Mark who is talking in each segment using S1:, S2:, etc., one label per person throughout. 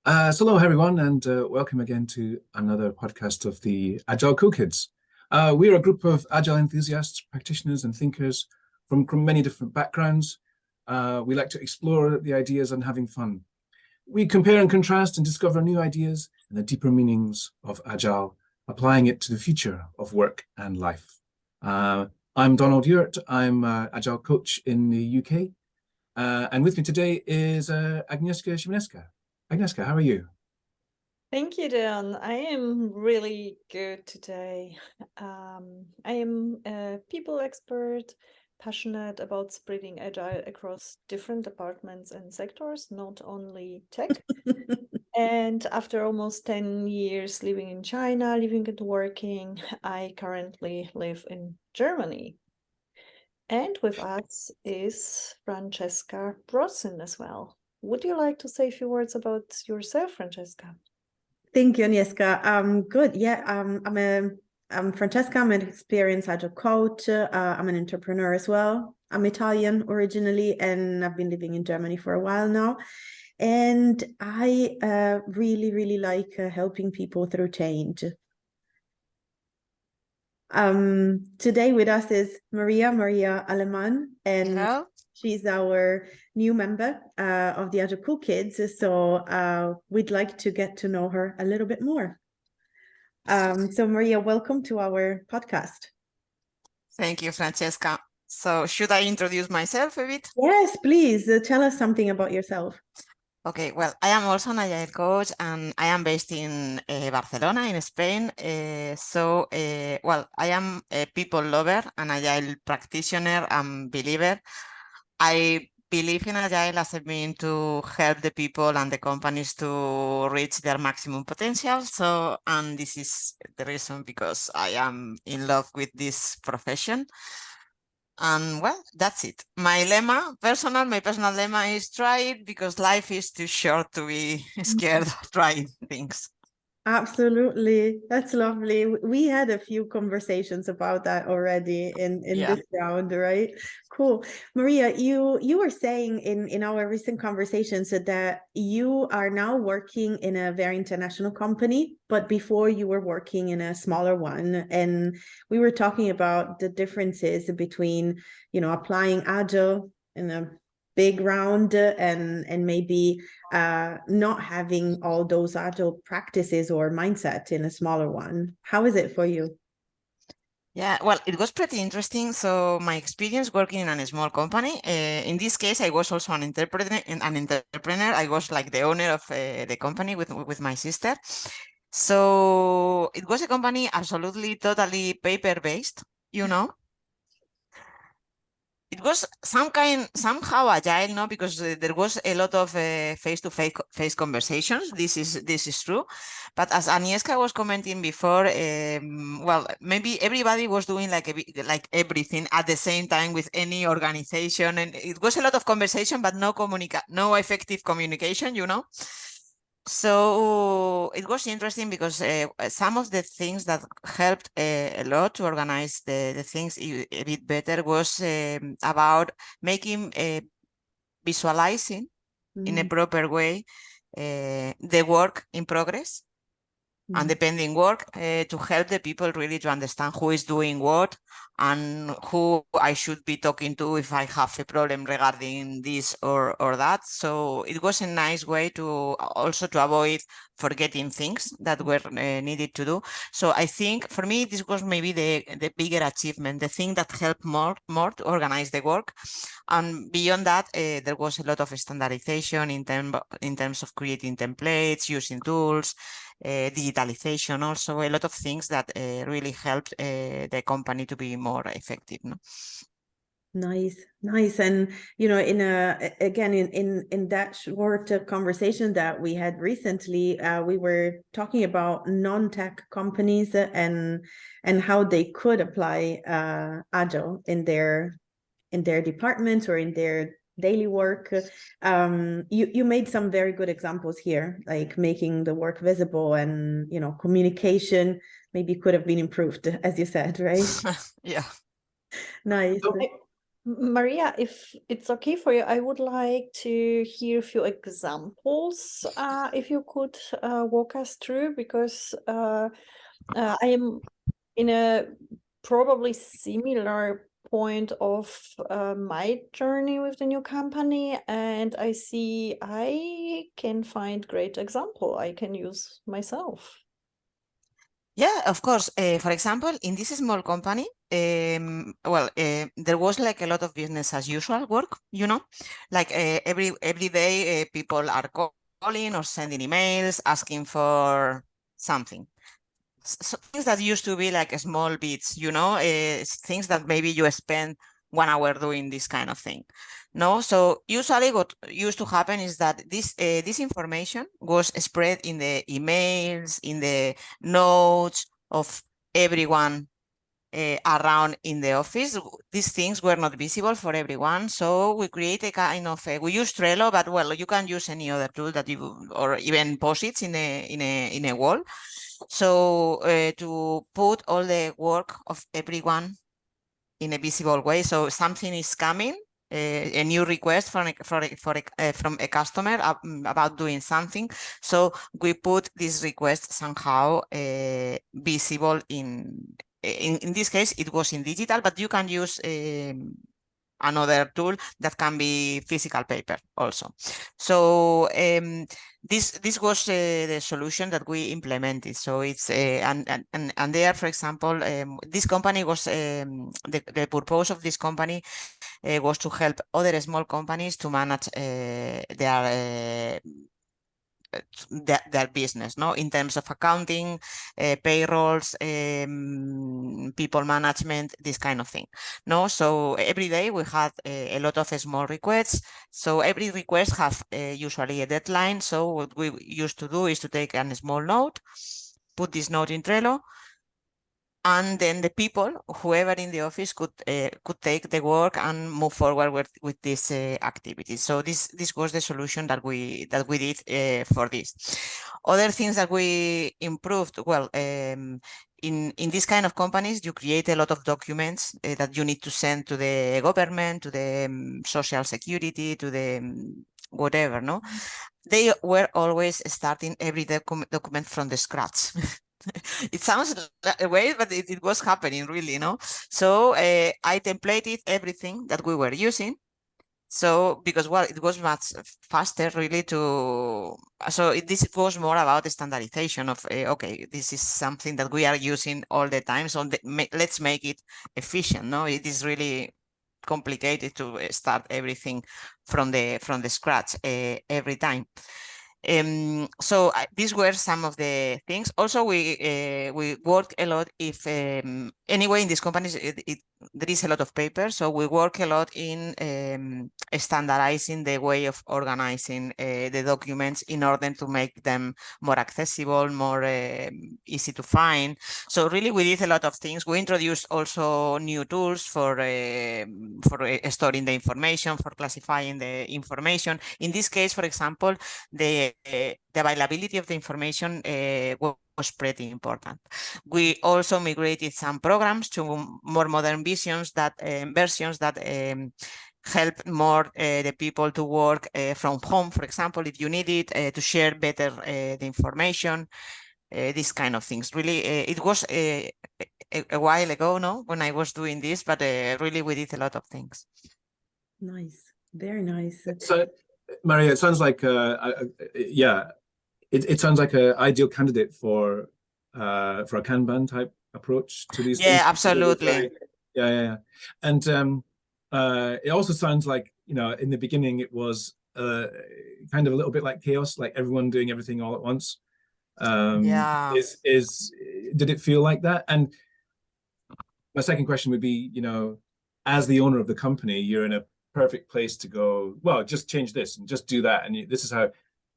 S1: So hello everyone, and welcome again to another podcast of the Agile Cool Kids. We're a group of Agile enthusiasts, practitioners, and thinkers from many different backgrounds. We like to explore the ideas and having fun. We compare and contrast and discover new ideas and the deeper meanings of Agile, applying it to the future of work and life. I'm Donald Urt. I'm an Agile coach in the UK, and with me today is Agnieszka Szymaneska. Agnieszka, how are you?
S2: Thank you, Dan. I am really good today. I am a people expert, passionate about spreading agile across different departments and sectors, not only tech. And after almost 10 years living in China, living and working, I currently live in Germany. And with us is Francesca Brosson as well. Would you like to say a few words about yourself, Francesca?
S3: Thank you, Agnieszka. Good. Yeah, I'm Francesca. I'm an experienced agile coach. I'm an entrepreneur as well. I'm Italian originally, and I've been living in Germany for a while now. And I really, really like helping people through change. Today with us is Maria Aleman, and
S4: Hello.
S3: she's our new member of the Agile Cool Kids. So we'd like to get to know her a little bit more. So Maria, welcome to our podcast.
S4: Thank you, Francesca. So should I introduce myself a bit?
S3: Yes, please tell us something about yourself.
S4: Okay, well, I am also an Agile coach and I am based in Barcelona, in Spain. Well, I am a people lover, an Agile practitioner and believer. I believe in Agile as a means to help the people and the companies to reach their maximum potential. And this is the reason because I am in love with this profession. And well, that's it. My personal lemma is try it because life is too short to be scared of trying things.
S3: Absolutely. That's lovely. We had a few conversations about that already in
S4: Yeah.
S3: this round, right? Cool. Maria, you were saying in our recent conversations that you are now working in a very international company, but before you were working in a smaller one. And we were talking about the differences between, applying Agile in a big round and maybe not having all those agile practices or mindset in a smaller one. How is it for you?
S4: Yeah, well, it was pretty interesting. So my experience working in a small company, in this case, I was also an entrepreneur. I was like the owner of the company with my sister. So it was a company absolutely, totally paper-based, It was somehow agile, no, because there was a lot of face-to-face conversations. This is true, but as Agnieszka was commenting before, well, maybe everybody was doing like everything at the same time with any organization, and it was a lot of conversation, but no effective communication, So it was interesting because some of the things that helped a lot to organize the things a bit better was about making visualizing in a proper way the work in progress and the pending work to help the people really to understand who is doing what and who I should be talking to if I have a problem regarding this or that. So it was a nice way to also to avoid forgetting things that were needed to do. So I think for me, this was maybe the bigger achievement, the thing that helped more to organize the work. And beyond that, there was a lot of standardization in terms of creating templates, using tools, digitalization, also a lot of things that really helped the company to be more effective. No?
S3: Nice. And, in that short conversation that we had recently, we were talking about non-tech companies and how they could apply Agile in their departments or in their daily work. You made some very good examples here, like making the work visible and, communication maybe could have been improved, as you said, right?
S4: Yeah.
S3: Nice.
S2: Maria, if it's okay for you, I would like to hear a few examples, if you could walk us through, because I am in a probably similar point of my journey with the new company, and I see I can find great example I can use myself.
S4: Yeah, of course. For example, in this small company, there was like a lot of business as usual work, like every day people are calling or sending emails asking for something. So things that used to be like small bits, things that maybe you spend 1 hour doing this kind of thing. No, so usually what used to happen is that this information was spread in the emails, in the notes of everyone around in the office. These things were not visible for everyone, so we create a kind of we use Trello, but well, you can use any other tool that you, or even post-its in a wall. So to put all the work of everyone in a visible way. So something is coming, a new request from a customer about doing something. So we put this request somehow visible in this case, it was in digital, but you can use another tool that can be physical paper also. So this was the solution that we implemented. So it's and there, for example, this company was the purpose of this company was to help other small companies to manage their business, no, in terms of accounting, payrolls, people management, this kind of thing. No, so every day we had a lot of small requests. So every request have usually a deadline. So what we used to do is to take a small note, put this note in Trello, and then the people, whoever in the office, could take the work and move forward with this activity. So this was the solution that we did for this. Other things that we improved, well, in this kind of companies, you create a lot of documents that you need to send to the government, to the social security, to the whatever, no? They were always starting every document from the scratch. It sounds a way, but it was happening really, So I templated everything that we were using. So because, well, it was much faster really this was more about the standardization of, okay, this is something that we are using all the time. So let's make it efficient. No, it is really complicated to start everything from the scratch every time. So these were some of the things. Also, we work a lot. If anyway, in these companies, there is a lot of paper, so we work a lot in standardizing the way of organizing the documents in order to make them more accessible, more easy to find. So really, we did a lot of things. We introduced also new tools for storing the information, for classifying the information. In this case, for example, the availability of the information was pretty important. We also migrated some programs to more modern versions that help more the people to work from home, for example, if you need it, to share better the information, these kind of things. Really, it was a while ago, no, when I was doing this, but really we did a lot of things.
S3: Nice, very nice.
S1: So, Maria, it sounds like yeah, it sounds like an ideal candidate for a Kanban type approach to these things.
S4: Yeah, absolutely.
S1: Yeah. And it also sounds like, in the beginning it was kind of a little bit like chaos, like everyone doing everything all at once.
S4: Yeah.
S1: Did it feel like that? And my second question would be, as the owner of the company, you're in a perfect place to go, well, just change this and just do that. And this is how,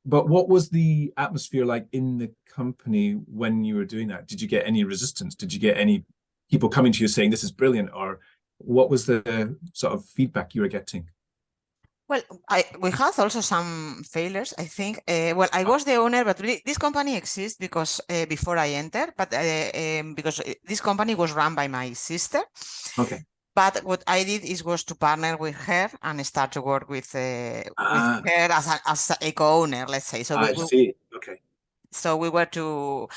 S1: but what was the atmosphere like in the company when you were doing that? Did you get any resistance? Did you get any people coming to you saying this is brilliant? Or what was the sort of feedback you were getting?
S4: Well, we had also some failures, I think. Well, I was the owner, but really, this company exists because before I entered, but because this company was run by my sister.
S1: Okay.
S4: But what I did was to partner with her and start to work with her as a co-owner, let's say. So
S1: I see. Okay.
S4: so we were to,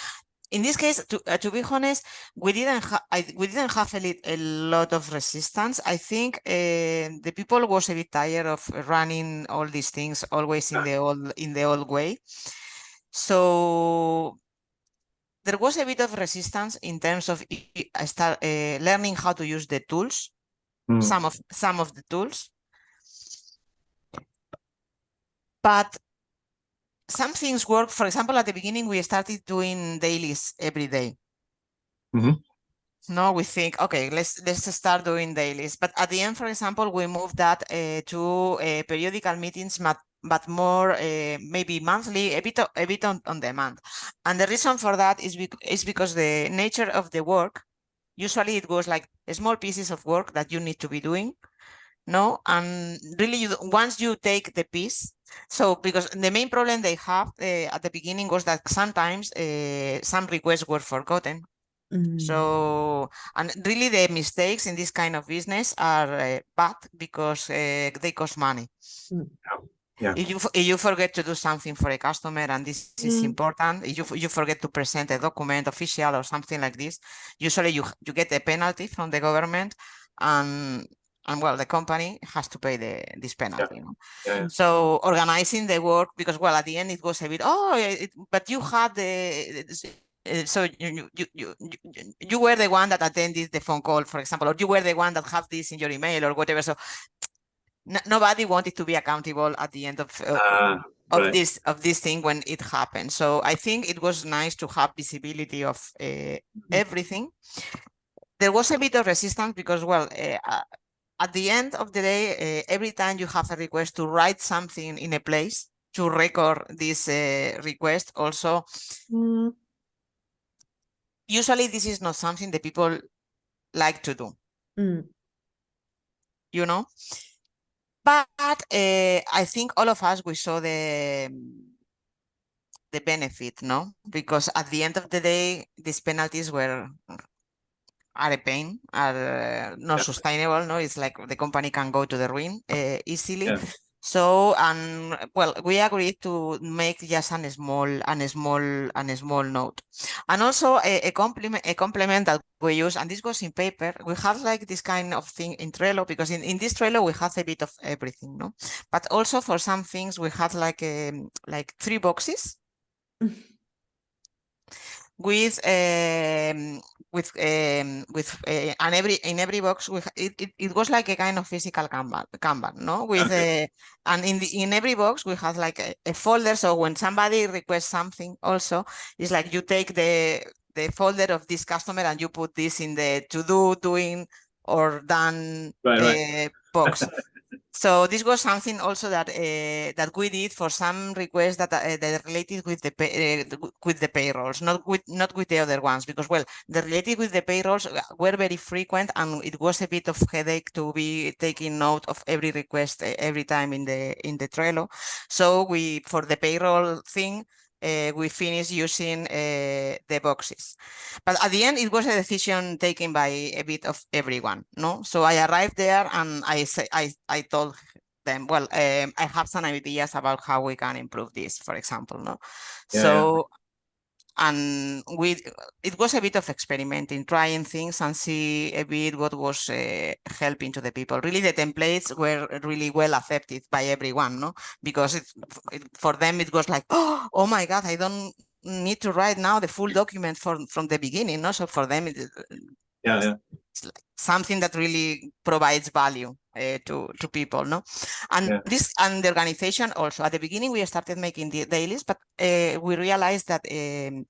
S4: in this case, to be honest, we didn't have a lot of resistance. I think the people was a bit tired of running all these things always in the old way. So there was a bit of resistance in terms of start learning how to use the tools, some of the tools, but some things work. For example, at the beginning, we started doing dailies every day. No, we think, okay, let's start doing dailies. But at the end, for example, we moved that to periodical meetings, but more maybe monthly, a bit on demand. And the reason for that is because the nature of the work, usually it goes like small pieces of work that you need to be doing. No, and really, once you take the piece, so because the main problem they have at the beginning was that sometimes some requests were forgotten. So, and really the mistakes in this kind of business are bad because they cost money.
S1: Yeah.
S4: If you forget to do something for a customer, and this is important, if you forget to present a document official or something like this, usually you get a penalty from the government, and well, the company has to pay this penalty.
S1: Yeah.
S4: You know?
S1: Yeah.
S4: So organizing the work, because well, at the end it was a bit, but you had so you were the one that attended the phone call, for example, or you were the one that have this in your email or whatever. So nobody wanted to be accountable at the end of
S1: right.
S4: this thing when it happened. So I think it was nice to have visibility of everything. There was a bit of resistance because, well, at the end of the day, every time you have a request to write something in a place to record this request also, usually this is not something that people like to do. You know? But I think all of us, we saw the benefit, no? Because at the end of the day, these penalties are a pain, are not sustainable, no? It's like the company can go to the ruin easily.
S1: Yeah.
S4: So, and well, we agreed to make just a small note, and also a complement that we use, and this goes in paper. We have like this kind of thing in Trello, because in this Trello we have a bit of everything, no? But also for some things we have like 3 boxes with and in every box it was like a kind of physical Kanban, no? With and in every box we have like a folder, so when somebody requests something, also it's like you take the folder of this customer and you put this in the doing or done box. So this was something also that that we did for some requests that that related with the payrolls, not with the other ones, because well, the related with the payrolls were very frequent, and it was a bit of headache to be taking note of every request every time in the Trello. So we, for the payroll thing, we finished using the boxes. But at the end, it was a decision taken by a bit of everyone, no? So I arrived there and I told them, well, I have some ideas about how we can improve this, for example, no?
S1: Yeah,
S4: so, and it was a bit of experimenting, trying things and see a bit what was helping to the people. Really, the templates were really well accepted by everyone, no? Because for them, it was like, oh my God, I don't need to write now the full document from the beginning, no? So for them, it's like something that really provides value to people, no? And this, and the organization also, at the beginning we started making the dailies, but we realized that it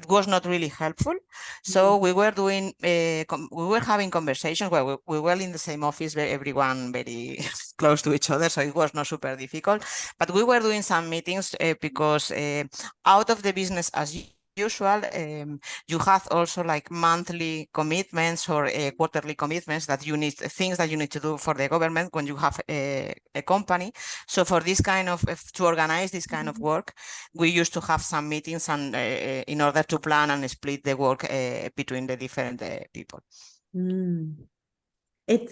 S4: was not really helpful. So we were doing, we were having conversations where we were in the same office, everyone very close to each other, so it was not super difficult. But we were doing some meetings because out of the business as usual, you have also like monthly commitments or quarterly commitments that you need, things that you need to do for the government when you have a company. So for this kind of, to organize this kind of work, we used to have some meetings and in order to plan and split the work between the different people.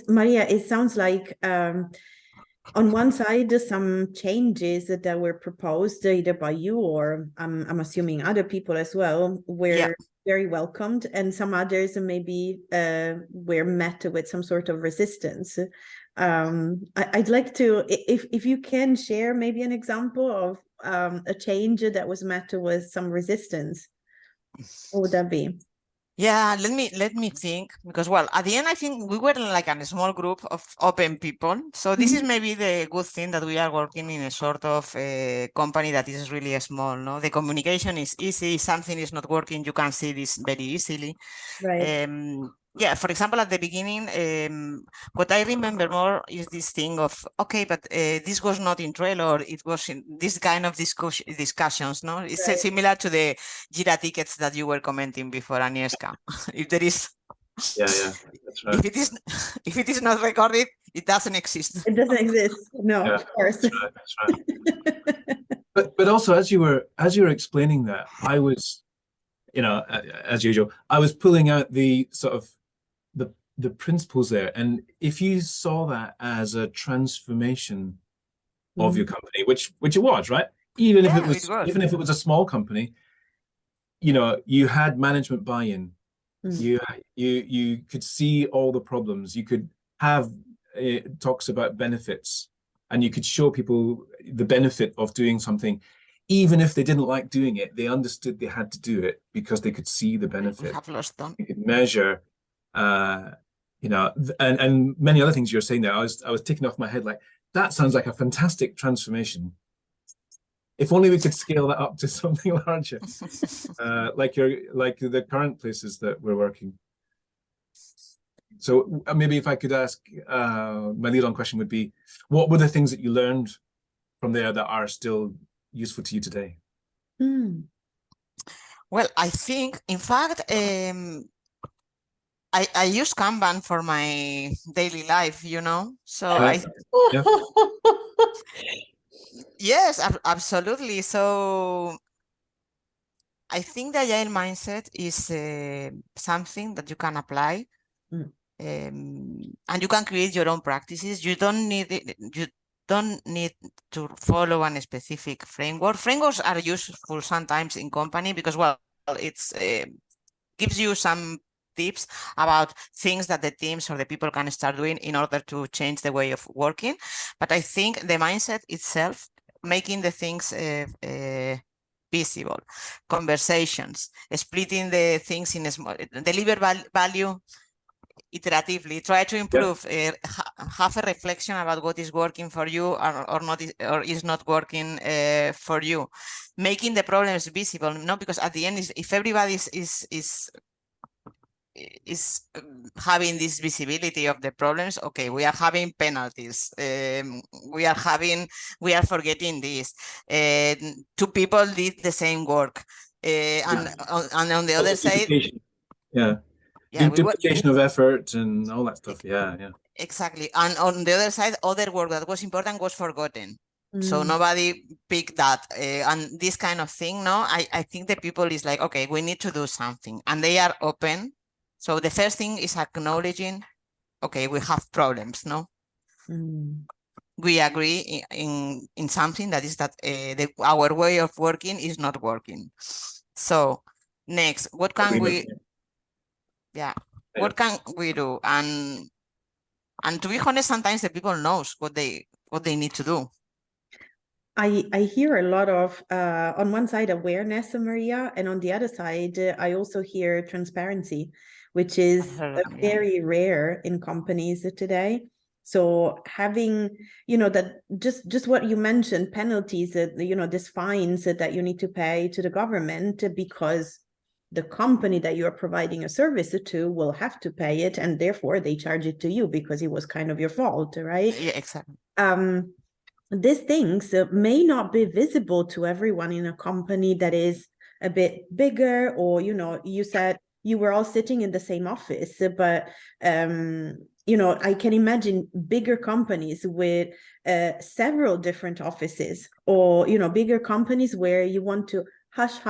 S3: Maria, it sounds like on one side, some changes that were proposed either by you or I'm assuming other people as well were very welcomed, and some others maybe were met with some sort of resistance. I'd like to, if you can share maybe an example of a change that was met with some resistance, what would that be?
S4: Yeah, let me think, because well, at the end I think we were like a small group of open people. So this is maybe the good thing, that we are working in a sort of company that is really small. No, the communication is easy. If something is not working, you can see this very easily.
S3: Right.
S4: Yeah, for example, at the beginning, what I remember more is this thing of, okay, but this was not in Trello, or it was in this kind of discussions, no? It's similar to the Jira tickets that you were commenting before, Agnieszka. If there is,
S1: Yeah, that's right.
S4: if it is not recorded, it doesn't exist.
S3: It doesn't exist. No,
S1: Yeah,
S3: of course.
S1: that's right. But also, as you were explaining that, I was, as usual, I was pulling out the sort of the principles there. And if you saw that as a transformation of your company, which it was, right? Even if it was a small company, you had management buy-in. You could see all the problems. You could have talks about benefits, and you could show people the benefit of doing something. Even if they didn't like doing it, they understood they had to do it because they could see the benefit. They could measure, and many other things you're saying there. I was ticking off my head like, that sounds like a fantastic transformation. If only we could scale that up to something larger, like the current places that we're working. So maybe if I could ask, my lead-on question would be, what were the things that you learned from there that are still useful to you today?
S4: Well, I think, in fact, I use Kanban for my daily life, so yes, absolutely. So I think the Agile mindset is something that you can apply, and you can create your own practices. You don't need to follow a specific framework. Frameworks are useful sometimes in company because, well, it's gives you some tips about things that the teams or the people can start doing in order to change the way of working. But I think the mindset itself, making the things visible, conversations, splitting the things in small, deliver value iteratively, try to improve, have a reflection about what is working for you or not, or is not working for you, making the problems visible, because at the end, if everybody is having this visibility of the problems, okay, we are having penalties, we are forgetting this, two people did the same work, and on the other side,
S1: duplication of effort and all that stuff.
S4: Exactly. And on the other side, other work that was important was forgotten. So nobody picked that. And this kind of thing, I think the people is like, okay, we need to do something. And they are open. So the first thing is acknowledging, okay, we have problems, We agree in something, that is that our way of working is not working. So next, what can we do? And to be honest, sometimes the people knows what they need to do.
S3: I hear a lot of, on one side, awareness, Maria, and on the other side, I also hear transparency, which is very rare in companies today. So having, that just what you mentioned, penalties, these fines that you need to pay to the government because the company that you're providing a service to will have to pay it, and therefore they charge it to you because it was kind of your fault, right?
S4: Yeah, exactly.
S3: These things may not be visible to everyone in a company that is a bit bigger, or, you said you were all sitting in the same office, but, I can imagine bigger companies with several different offices, or, bigger companies where you want to hush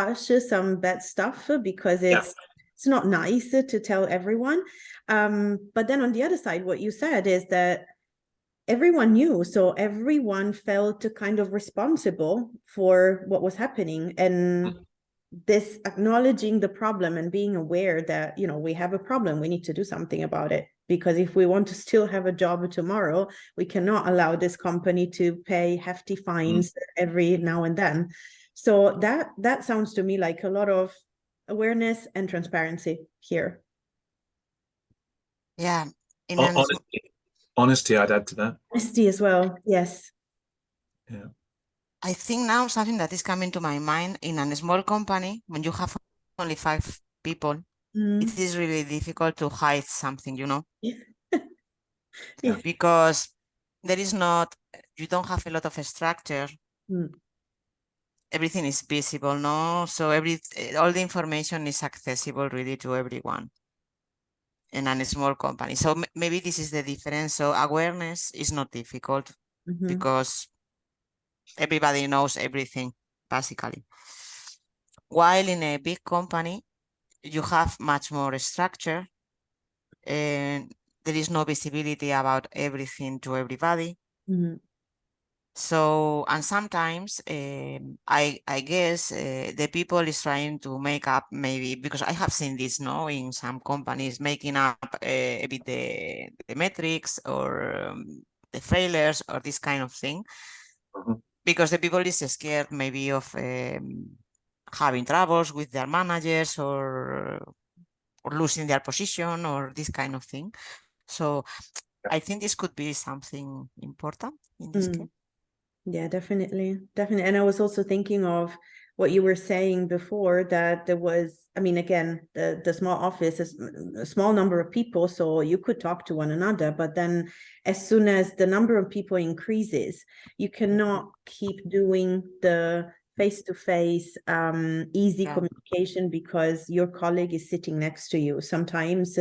S3: some bad stuff because it's it's not nice to tell everyone. But then on the other side, what you said is that everyone knew, so everyone felt kind of responsible for what was happening. And this acknowledging the problem and being aware that, you know, we have a problem, we need to do something about it. Because if we want to still have a job tomorrow, we cannot allow this company to pay hefty fines every now and then. So that sounds to me like a lot of awareness and transparency here.
S4: Yeah.
S1: Honesty, I'd add to that.
S3: Honesty as well, yes.
S1: Yeah.
S4: I think now something that is coming to my mind, in a small company, when you have only 5 people, it is really difficult to hide something, you know?
S3: Yeah.
S4: Because there is not, you don't have a lot of structure. Everything is visible, no? So all the information is accessible really to everyone in a small company. So maybe this is the difference. So awareness is not difficult because everybody knows everything, basically. While in a big company, you have much more structure and there is no visibility about everything to everybody. So, and sometimes I guess the people is trying to make up, maybe, because I have seen this, no, in some companies, making up a bit the metrics or the failures or this kind of thing, because the people is scared maybe of having troubles with their managers or losing their position or this kind of thing. So I think this could be something important in this case.
S3: Yeah, definitely. And I was also thinking of what you were saying before, that there was, I mean, again, the small office is a small number of people, so you could talk to one another. But then as soon as the number of people increases, you cannot keep doing the face-to-face, easy communication because your colleague is sitting next to you. Sometimes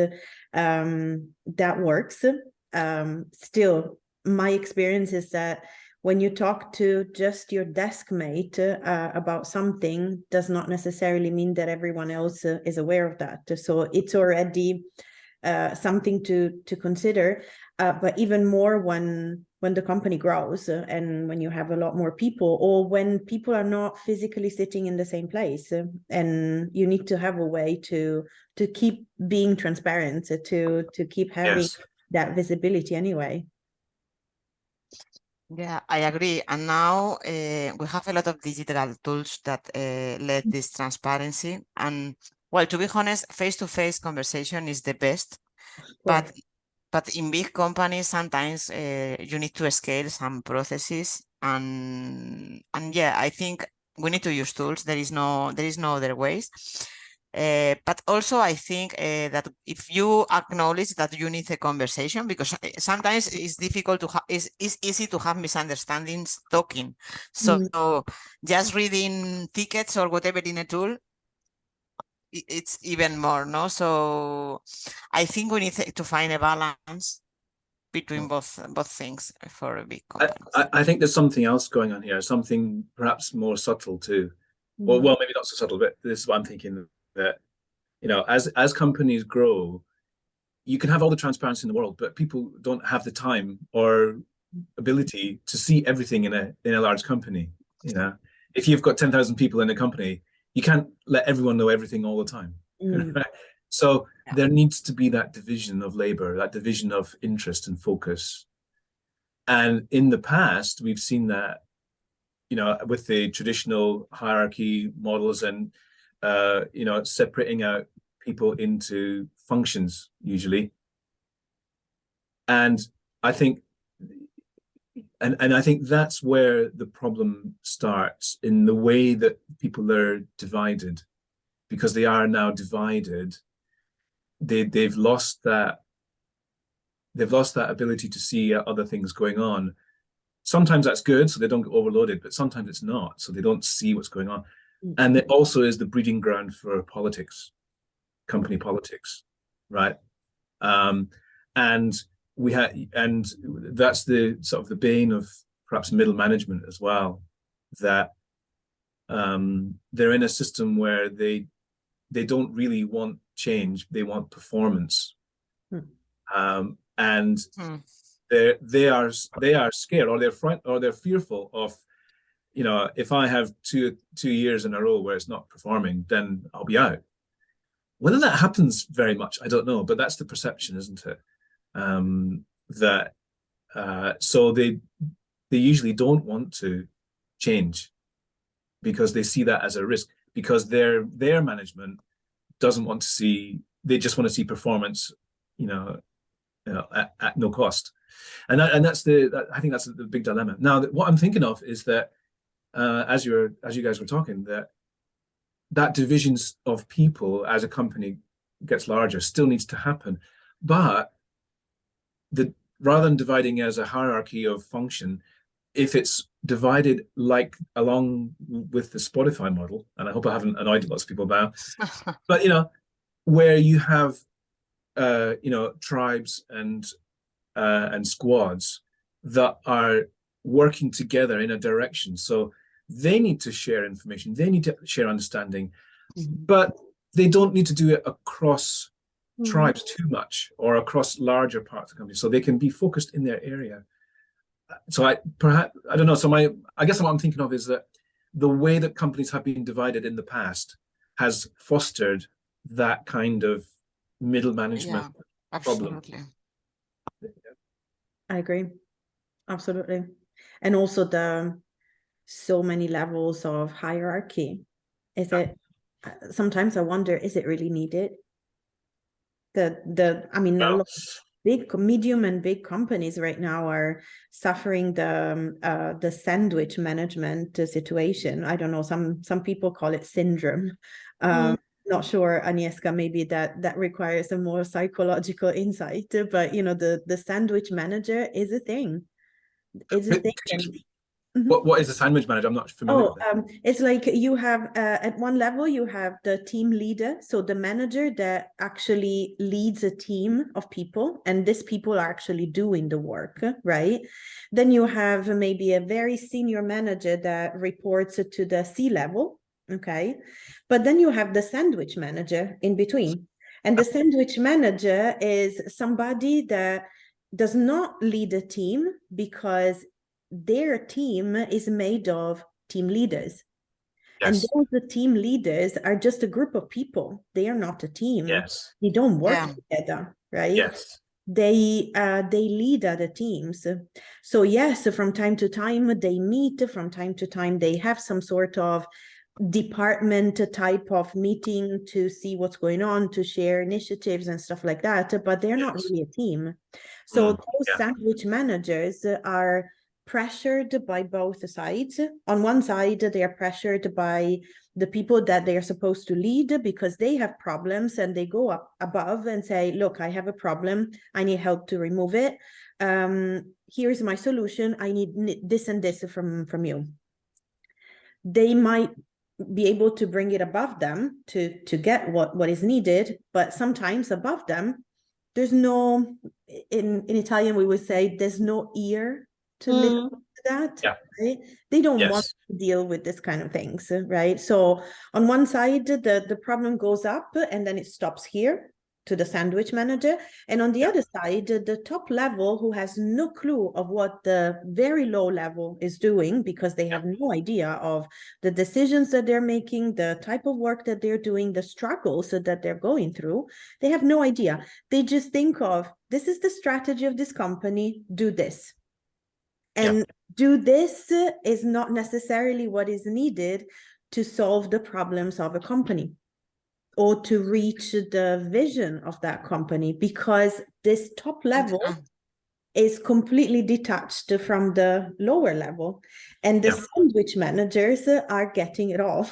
S3: that works. Still, my experience is that when you talk to just your desk mate about something, does not necessarily mean that everyone else is aware of that. So it's already something to consider. But even more when the company grows and when you have a lot more people, or when people are not physically sitting in the same place, and you need to have a way to keep being transparent, to keep having that visibility anyway.
S4: Yeah, I agree. And now we have a lot of digital tools that let this transparency. And well, to be honest, face-to-face conversation is the best. But in big companies, sometimes you need to scale some processes. And yeah, I think we need to use tools. There is no other ways. But also, I think that if you acknowledge that you need a conversation, because sometimes it's difficult to it's easy to have misunderstandings talking. So just reading tickets or whatever in a tool, it's even more, no? So I think we need to find a balance between both things for a big company.
S1: I think there's something else going on here, something perhaps more subtle too. Well, maybe not so subtle, but this is what I'm thinking, that, you know, as companies grow, you can have all the transparency in the world, but people don't have the time or ability to see everything in a large company. You know, if you've got 10,000 people in a company, you can't let everyone know everything all the time. Right? So there needs to be that division of labor, that division of interest and focus. And in the past, we've seen that, you know, with the traditional hierarchy models and, you know, separating out people into functions usually. And I think, and I think that's where the problem starts, in the way that people are divided, because they are now divided. They've lost that ability to see other things going on. Sometimes that's good, so they don't get overloaded, but sometimes it's not, so they don't see what's going on. And it also is the breeding ground for politics, company politics, right? And that's the sort of the bane of perhaps middle management as well, that they're in a system where they don't really want change. They want performance.
S3: Hmm.
S1: And
S4: Hmm.
S1: they are scared, or they're fearful of, if I have two years in a row where it's not performing, then I'll be out. Whether that happens very much, I don't know, but that's the perception, isn't it? So they usually don't want to change because they see that as a risk, because their management doesn't want to see, they just want to see performance, at no cost. And that's I think that's the big dilemma. Now, what I'm thinking of is that as you guys were talking, that divisions of people as a company gets larger still needs to happen, but rather than dividing as a hierarchy of function, if it's divided like along with the Spotify model, and I hope I haven't annoyed lots of people now, but where you have tribes and squads that are working together in a direction. So they need to share information, they need to share understanding, but they don't need to do it across tribes too much or across larger parts of the company. So they can be focused in their area. So I don't know. So I guess what I'm thinking of is that the way that companies have been divided in the past has fostered that kind of middle management problem.
S4: Absolutely.
S3: I agree. Absolutely. And also the so many levels of hierarchy. Is it, sometimes I wonder, is it really needed? I mean, a lot of big, medium and big companies right now are suffering the sandwich management situation. I don't know, some people call it syndrome. Not sure, Agnieszka, maybe that requires a more psychological insight, but the sandwich manager is a thing. It's a thing.
S1: What is a sandwich manager? I'm not familiar with it.
S3: It's like you have at one level you have the team leader, so the manager that actually leads a team of people, and these people are actually doing the work, right? Then you have maybe a very senior manager that reports to the C-level, okay? But then you have the sandwich manager in between. And the sandwich manager is somebody that does not lead a team because their team is made of team leaders. Yes. And those team leaders are just a group of people. They are not a team.
S1: Yes.
S3: They don't work together, right?
S1: Yes.
S3: They lead other teams. So yes, from time to time they meet, from time to time they have some sort of department type of meeting to see what's going on, to share initiatives and stuff like that, but they're not really a team. So those sandwich managers are pressured by both sides. On one side, they are pressured by the people that they are supposed to lead because they have problems, and they go up above and say, look, I have a problem, I need help to remove it. Here's my solution, I need this and this from you. They might be able to bring it above them to get what is needed, but sometimes above them there's no, in Italian we would say, there's no ear to listen to that. Right? They don't want to deal with this kind of things, right? So on one side the problem goes up and then it stops here to the sandwich manager, and on the other side the top level, who has no clue of what the very low level is doing, because they have no idea of the decisions that they're making, the type of work that they're doing, the struggles that they're going through. They have no idea. They just think of, this is the strategy of this company, do this. And do this is not necessarily what is needed to solve the problems of a company or to reach the vision of that company, because this top level is completely detached from the lower level, and the sandwich managers are getting it all.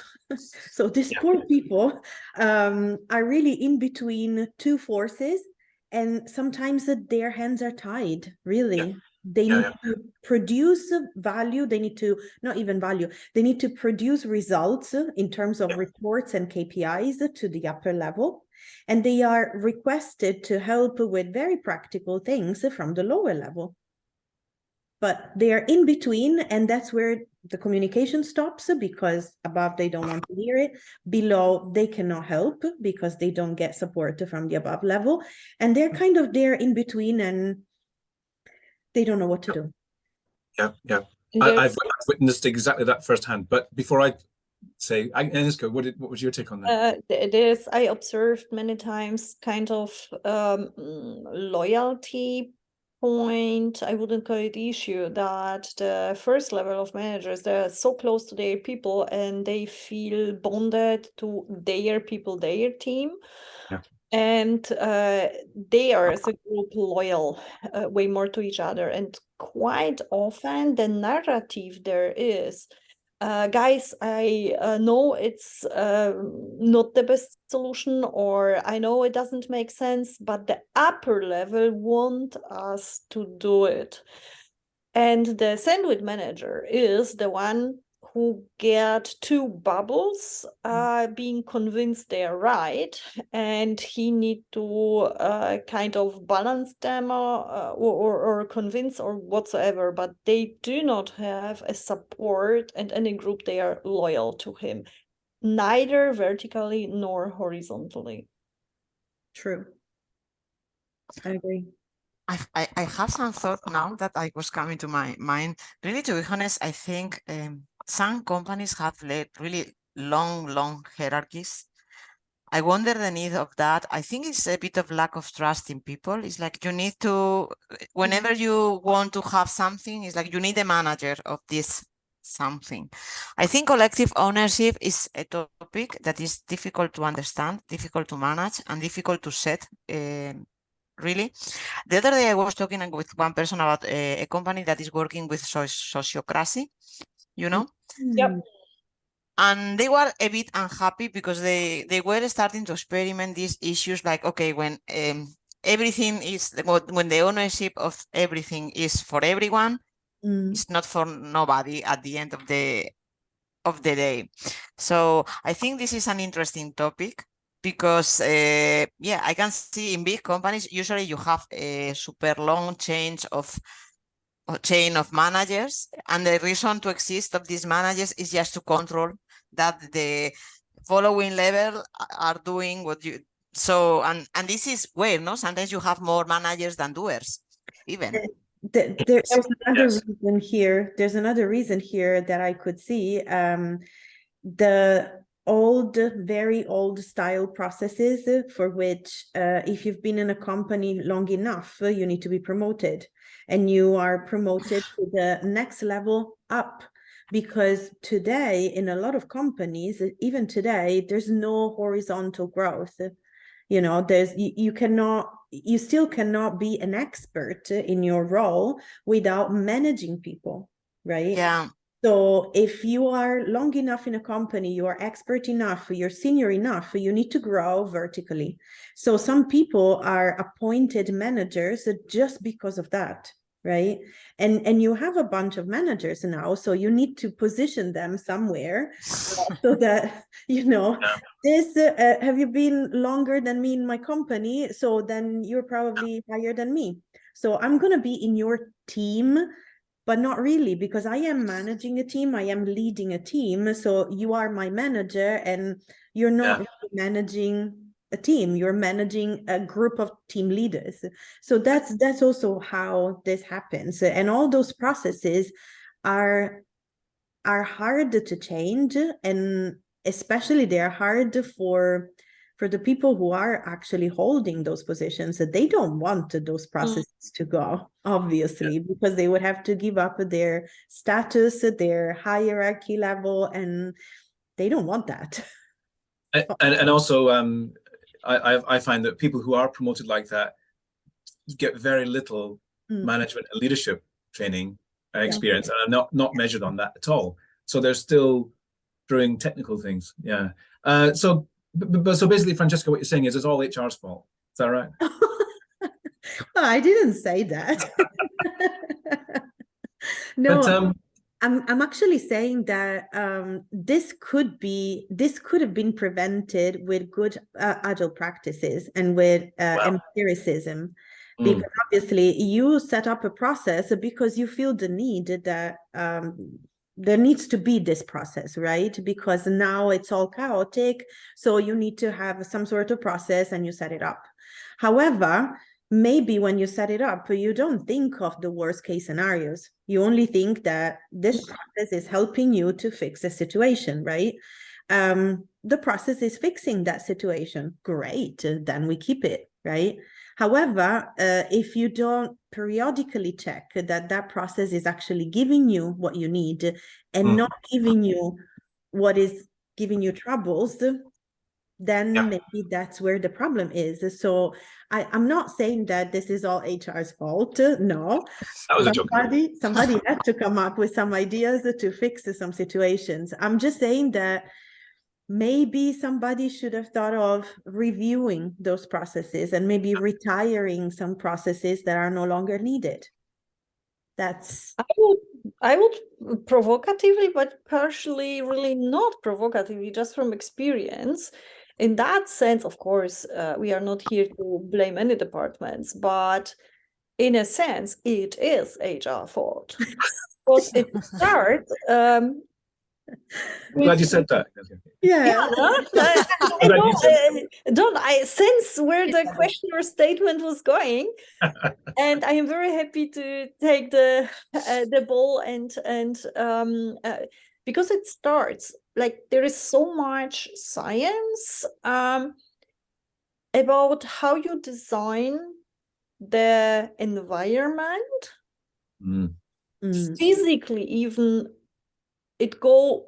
S3: So these poor people are really in between two forces, and sometimes their hands are tied, really. They need to produce value. They need to, not even value, they need to produce results in terms of reports and KPIs to the upper level. And they are requested to help with very practical things from the lower level. but they are in between, and that's where the communication stops, because above they don't want to hear it, below they cannot help because they don't get support from the above level, and they're kind of there in between and they don't know what to do.
S1: Yeah.
S2: And
S1: I've witnessed exactly that firsthand. But before I say, Aniska, what was your take on that?
S2: There's, I observed many times, kind of loyalty point, I wouldn't call it issue, that the first level of managers, they're so close to their people and they feel bonded to their people, their team.
S1: Yeah.
S2: And they are as a group loyal way more to each other. And quite often the narrative there is, guys, I know it's not the best solution, or I know it doesn't make sense, but the upper level want us to do it. And the sandwich manager is the one who get two bubbles being convinced they're right, and he need to kind of balance them or convince or whatsoever, but they do not have a support and any group they are loyal to him, neither vertically nor horizontally.
S3: True. I agree.
S4: I have some thought now that I was coming to my mind. Really, to be honest, I think some companies have led really long hierarchies. I wonder the need of that. I think it's a bit of lack of trust in people. It's like you need to, whenever you want to have something, it's like you need a manager of this something. I think collective ownership is a topic that is difficult to understand, difficult to manage, and difficult to set. Really, the other day I was talking with one person about a company that is working with sociocracy, you know.
S2: Yep.
S4: And they were a bit unhappy because they were starting to experiment these issues, like, okay, when everything is, when the ownership of everything is for everyone, it's not for nobody at the end of the day. So I think this is an interesting topic because yeah, I can see in big companies usually you have a super long chain of managers, and the reason to exist of these managers is just to control that the following level are doing what you. So and this is where, no, sometimes you have more managers than doers even.
S3: There's another
S1: Yes.
S3: reason here. There's another reason here that I could see. The old, very old style processes for which, if you've been in a company long enough, you need to be promoted, and you are promoted to the next level up. Because today, in a lot of companies, even today, there's no horizontal growth. You know, there's you still cannot be an expert in your role without managing people, right?
S4: Yeah.
S3: So if you are long enough in a company, you are expert enough, you're senior enough, you need to grow vertically. So some people are appointed managers just because of that, right? And you have a bunch of managers now, so you need to position them somewhere so that, you know,
S1: Yeah.
S3: this, have you been longer than me in my company? So then you're probably higher than me. So I'm going to be in your team, but not really, because I am managing a team, I am leading a team. So you are my manager, and you're not really managing a team, you're managing a group of team leaders. So that's also how this happens. And all those processes are hard to change, and especially they're hard for the people who are actually holding those positions. That they don't want those processes to go, obviously, because they would have to give up their status, their hierarchy level, and they don't want that.
S1: And also, I find that people who are promoted like that get very little management and leadership training experience, and are not measured on that at all. So they're still doing technical things. Yeah. So basically, Francesca, what you're saying is it's all HR's fault. Is that right?
S3: I didn't say that. No.
S1: But,
S3: I'm actually saying that this could have been prevented with good agile practices and with empiricism. Because obviously you set up a process because you feel the need that there needs to be this process, right? Because now it's all chaotic. So you need to have some sort of process and you set it up. However, maybe when you set it up, you don't think of the worst case scenarios. You only think that this process is helping you to fix a situation, right? The process is fixing that situation. Great, then we keep it, right? However, if you don't periodically check that that process is actually giving you what you need and not giving you what is giving you troubles, then maybe that's where the problem is. So I'm not saying that this is all HR's fault. No,
S1: That was a joke.
S3: Somebody had to come up with some ideas to fix some situations. I'm just saying that maybe somebody should have thought of reviewing those processes and maybe retiring some processes that are no longer needed. That's
S2: I would provocatively, but partially really not provocatively, just from experience. In that sense, of course, we are not here to blame any departments, but in a sense, it is HR fault. Because it starts
S1: I'm glad you said that.
S3: yeah.
S2: Don't I sense where the question or statement was going, and I am very happy to take the ball and because it starts like there is so much science about how you design the environment physically, even it go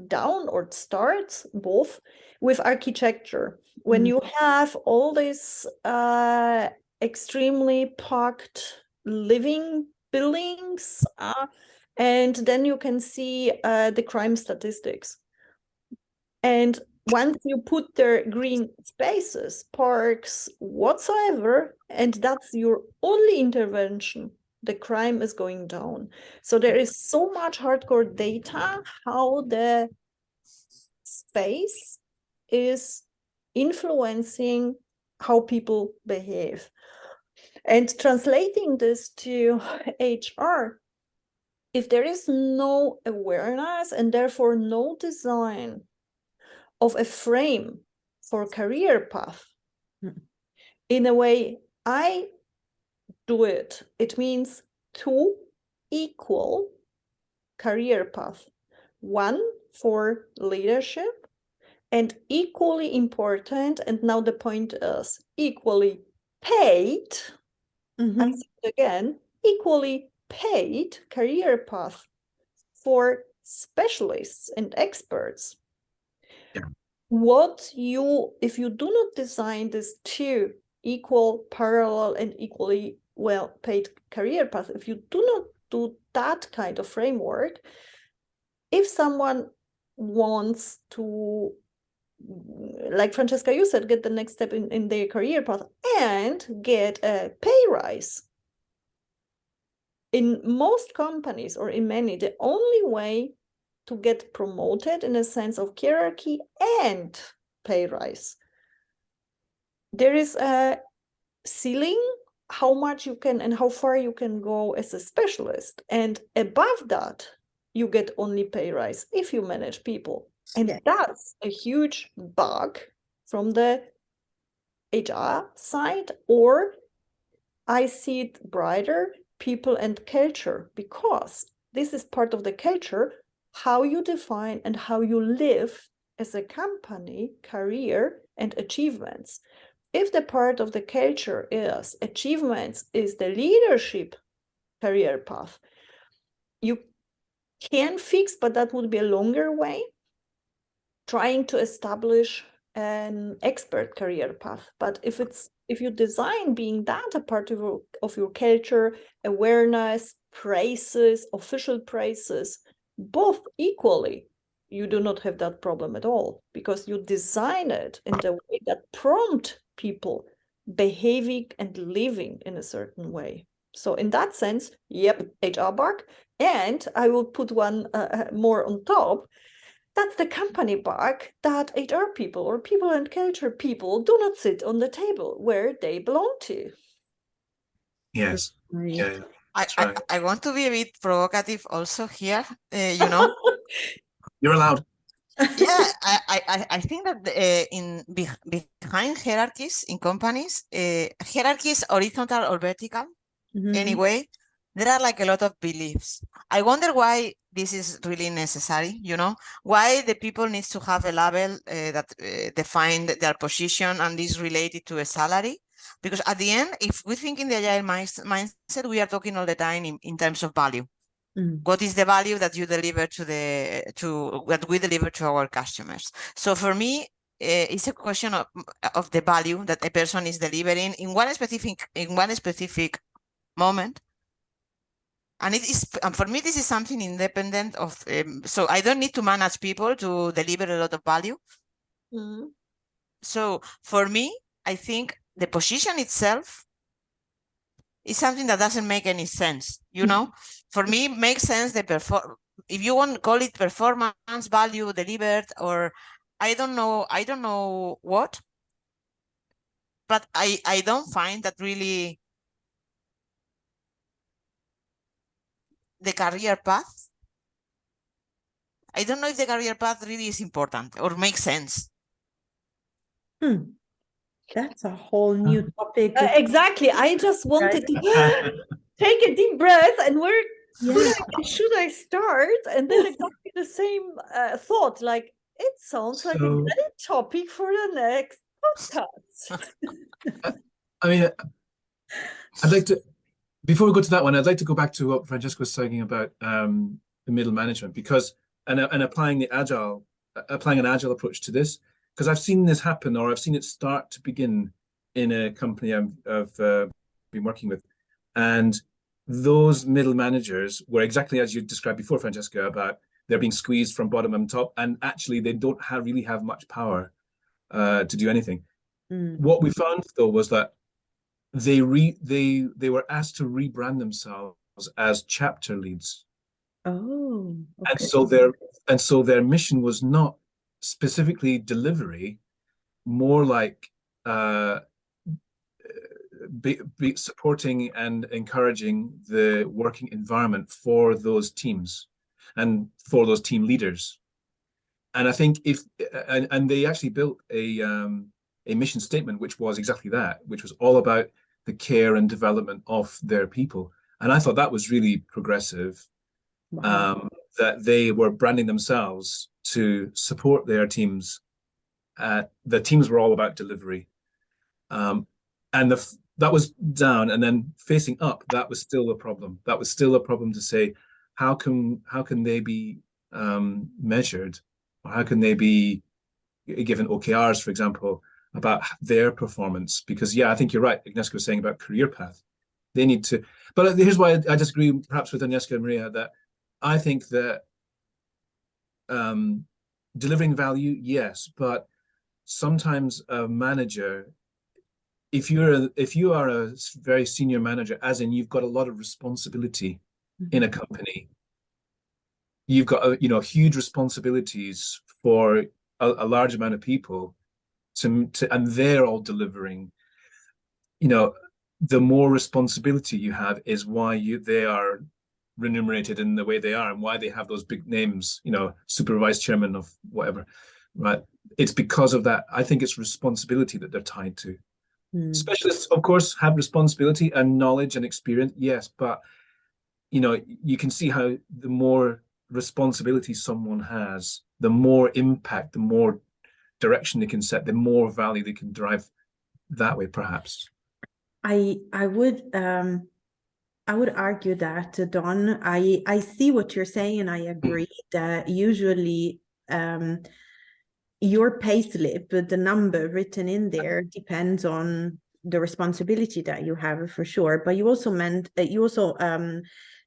S2: down or it starts both with architecture. When you have all these extremely packed living buildings, and then you can see the crime statistics. And once you put their green spaces, parks, whatsoever, and that's your only intervention, the crime is going down. So there is so much hardcore data how the space is influencing how people behave. And translating this to HR, if there is no awareness and therefore no design of a frame for career path, in a way I do it, it means two equal career path, one for leadership and equally important, and now the point is equally paid, I say it again, equally paid career path for specialists and experts. What you, if you do not design this two equal, parallel, and equally well paid career path, if you do not do that kind of framework, if someone wants to, like Francesca, you said, get the next step in their career path and get a pay rise, in most companies or in many, the only way to get promoted in a sense of hierarchy and pay rise, there is a ceiling how much you can and how far you can go as a specialist, and above that you get only pay rise if you manage people. And that's a huge bug from the HR side, or I see it brighter, people and culture, because this is part of the culture, how you define and how you live as a company, career and achievements. If the part of the culture is achievements, is the leadership career path, you can fix, but that would be a longer way, trying to establish an expert career path. But if you design being that a part of your culture, awareness, praises, official praises, both equally, you do not have that problem at all, because you design it in the way that prompt people behaving and living in a certain way. So in that sense, yep, HR bug. And I will put one more on top. That's the company bug, that HR people or people and culture people do not sit on the table where they belong to.
S1: Yes.
S3: Maria.
S1: Yeah, yeah,
S4: I,
S1: that's
S4: I,
S1: right.
S4: I want to be a bit provocative also here, you know.
S1: You're allowed.
S4: Yeah, I think that behind hierarchies in companies, hierarchies horizontal or vertical,
S3: Mhm.
S4: anyway, there are like a lot of beliefs. I wonder why this is really necessary, you know, why the people needs to have a label that define their position and is related to a salary. Because at the end, if we think in the agile mindset, we are talking all the time in terms of value.
S3: Mm.
S4: What is the value that you deliver to what we deliver to our customers? So for me, it's a question of the value that a person is delivering in one specific moment. And it is, and for me, this is something independent of. So I don't need to manage people to deliver a lot of value.
S2: Mhm.
S4: So for me, I think the position itself is something that doesn't make any sense. You know, for me, it makes sense if you want to call it performance, value delivered, or I don't know what, but I don't find that really the career path. I don't know if the career path really is important or makes sense.
S3: Hmm. That's a whole new topic.
S2: Exactly. I just wanted to take a deep breath and where
S3: Yeah.
S2: should I start? And then exactly the same thought, like it sounds like a
S1: So,
S2: great topic for the next podcast.
S1: I mean, I'd like to, before we go to that one, I'd like to go back to what Francesca was saying about the middle management, because and applying an agile approach to this, because I've seen this happen, or I've seen it start to begin in a company I've been working with, and those middle managers were exactly as you described before, Francesca, about they're being squeezed from bottom and top, and actually they don't really have much power to do anything.
S3: Mm.
S1: What we found though was that they were asked to rebrand themselves as chapter leads,
S3: Oh,
S1: and
S3: okay.
S1: so their mission was not specifically delivery, more like be supporting and encouraging the working environment for those teams and for those team leaders. And I think and they actually built a mission statement which was exactly that, which was all about the care and development of their people. And I thought that was really progressive,
S3: Wow.
S1: that they were branding themselves to support their teams. The teams were all about delivery, and that was down, and then facing up, that was still a problem. That was still a problem to say, how can they be measured, or how can they be given OKRs, for example, about their performance? Because yeah, I think you're right. Agnieszka was saying about career path. They need to, but here's why I disagree perhaps with Agnieszka and Maria, that I think that delivering value, yes, but sometimes a manager, if you are a very senior manager, as in you've got a lot of responsibility in a company, you've got huge responsibilities for a large amount of people, and they're all delivering. The more responsibility you have is why they are remunerated in the way they are, and why they have those big names, supervised chairman of whatever, right? It's because of that. I think it's responsibility that they're tied to. Specialists, of course, have responsibility and knowledge and experience, yes, but you can see how the more responsibility someone has, the more impact, the more direction they can set, the more value they can drive that way, perhaps.
S3: I would argue that, Don, I see what you're saying, and I agree that usually your payslip, the number written in there, depends on the responsibility that you have, for sure. But you also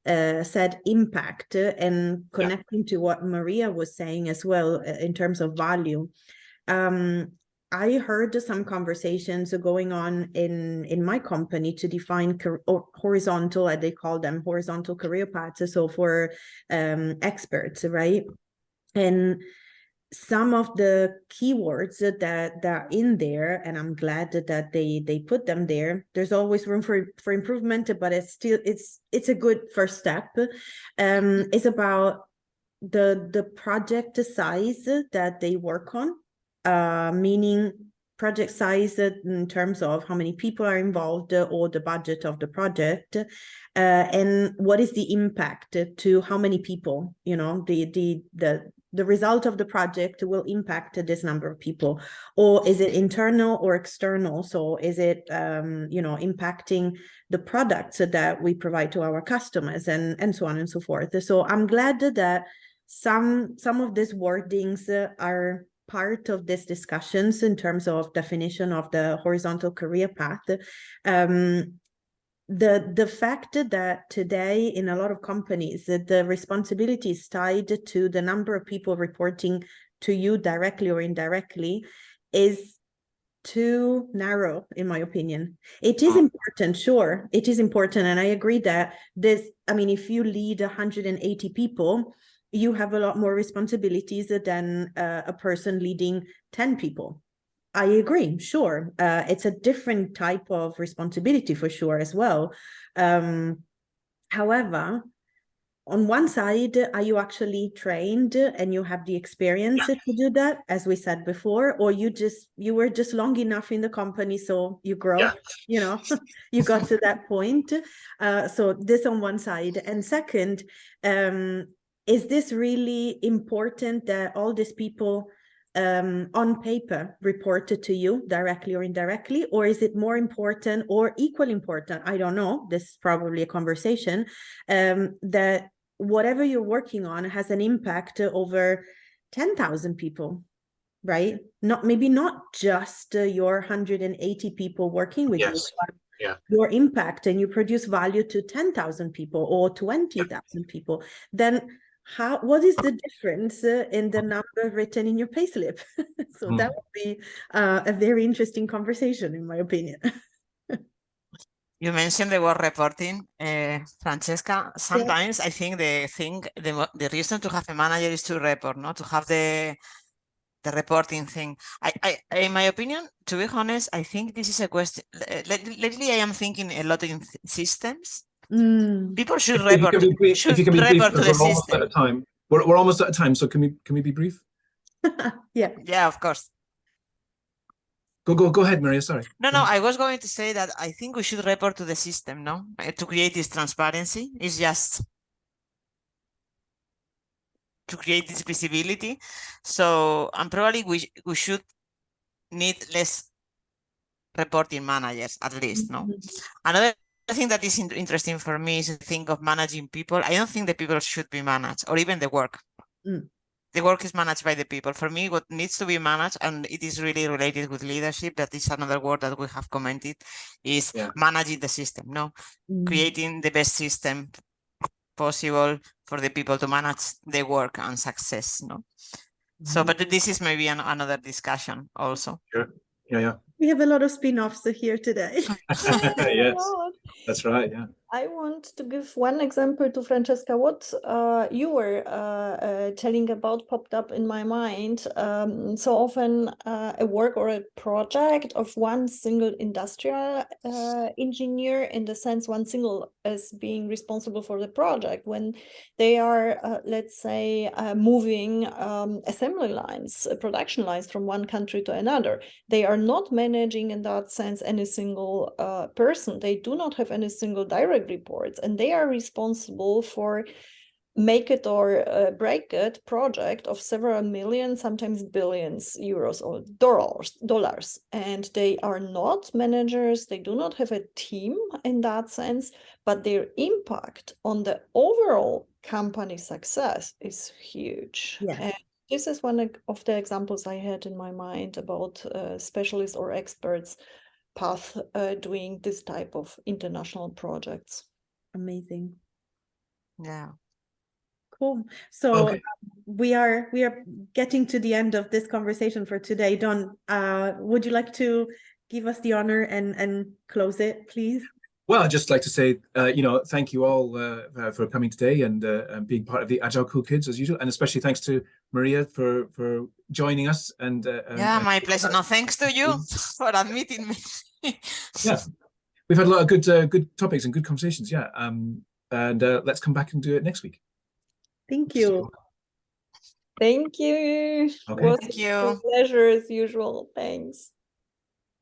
S3: said impact, and connecting to what Maria was saying as well, in terms of value. I heard some conversations going on in my company to define horizontal, as they call them, horizontal career paths. So for experts, right? And some of the keywords that are in there, and I'm glad that they put them there. There's always room for improvement, but it's a good first step. It's about the project size that they work on, meaning project size in terms of how many people are involved or the budget of the project, and what is the impact to how many people. You know, the result of the project will impact this number of people, or is it internal or external? So is it impacting the products that we provide to our customers, and so on and so forth. So I'm glad that some of these wordings are part of these discussions in terms of definition of the horizontal career path. The fact that today in a lot of companies that the responsibility is tied to the number of people reporting to you directly or indirectly is too narrow, in my opinion. It is important, sure, it is important, and I agree that if you lead 180 people, you have a lot more responsibilities than a person leading 10 people. I agree, sure. It's a different type of responsibility for sure as well. However, on one side, are you actually trained and you have the experience to do that, as we said before, or you were just long enough in the company, so you grow, you got to that point. So this on one side. And second, is this really important that all these people on paper reported to you directly or indirectly, or is it more important or equally important? I don't know. This is probably a conversation that whatever you're working on has an impact over 10,000 people, right? Maybe not just your 180 people working with you, but your impact, and you produce value to 10,000 people or 20,000 people. Then what is the difference in the number written in your payslip? So that would be a very interesting conversation, in my opinion.
S4: You mentioned the word reporting, Francesca. Sometimes I think the reason to have a manager is to report, not to have the reporting thing. I in my opinion, to be honest, I think this is a question. Lately, I am thinking a lot in systems. People should report.
S1: If you can be brief,
S4: report to the
S1: we're almost
S4: system.
S1: out of time. We're almost out of time, so can we be brief?
S3: Yeah,
S4: of course.
S1: Go ahead, Maria. Sorry.
S4: No, I was going to say that I think we should report to the system, no? To create this transparency. It's just to create this visibility. So, and probably we should need less reporting managers, at least, no? Another thing that is interesting for me is to think of managing people. I don't think the people should be managed, or even the work. The work is managed by the people. For me, what needs to be managed, and it is really related with leadership, that is another word that we have commented, is managing the system, no? Creating the best system possible for the people to manage their work and success, no? So, but this is maybe another discussion also.
S1: Sure. Yeah.
S3: We have a lot of spin-offs here today.
S1: Yes, that's right. Yeah.
S2: I want to give one example to Francesca. What you were telling about popped up in my mind. So often a work or a project of one single industrial engineer, in the sense one single as being responsible for the project, when they are, let's say, moving assembly lines, production lines from one country to another. They are not managing in that sense any single person. They do not have any single direct reports, and they are responsible for make it or break it project of several million, sometimes billions euros or dollars. And they are not managers. They do not have a team in that sense, but their impact on the overall company success is huge. And this is one of the examples I had in my mind about specialists or experts path doing this type of international projects.
S3: Amazing.
S4: Yeah.
S3: Cool. So we are getting to the end of this conversation for today. Don, would you like to give us the honor and close it, please?
S1: Well, I'd just like to say, thank you all for coming today and being part of the Agile Cool Kids as usual, and especially thanks to Maria for joining us. And
S4: yeah, my pleasure. No, thanks to you for admitting me.
S1: Yeah, we've had a lot of good topics and good conversations. Yeah, and let's come back and do it next week.
S3: Thank you.
S2: Thank you.
S1: Okay.
S2: Was
S4: Thank
S2: a
S4: you.
S2: pleasure as usual. Thanks.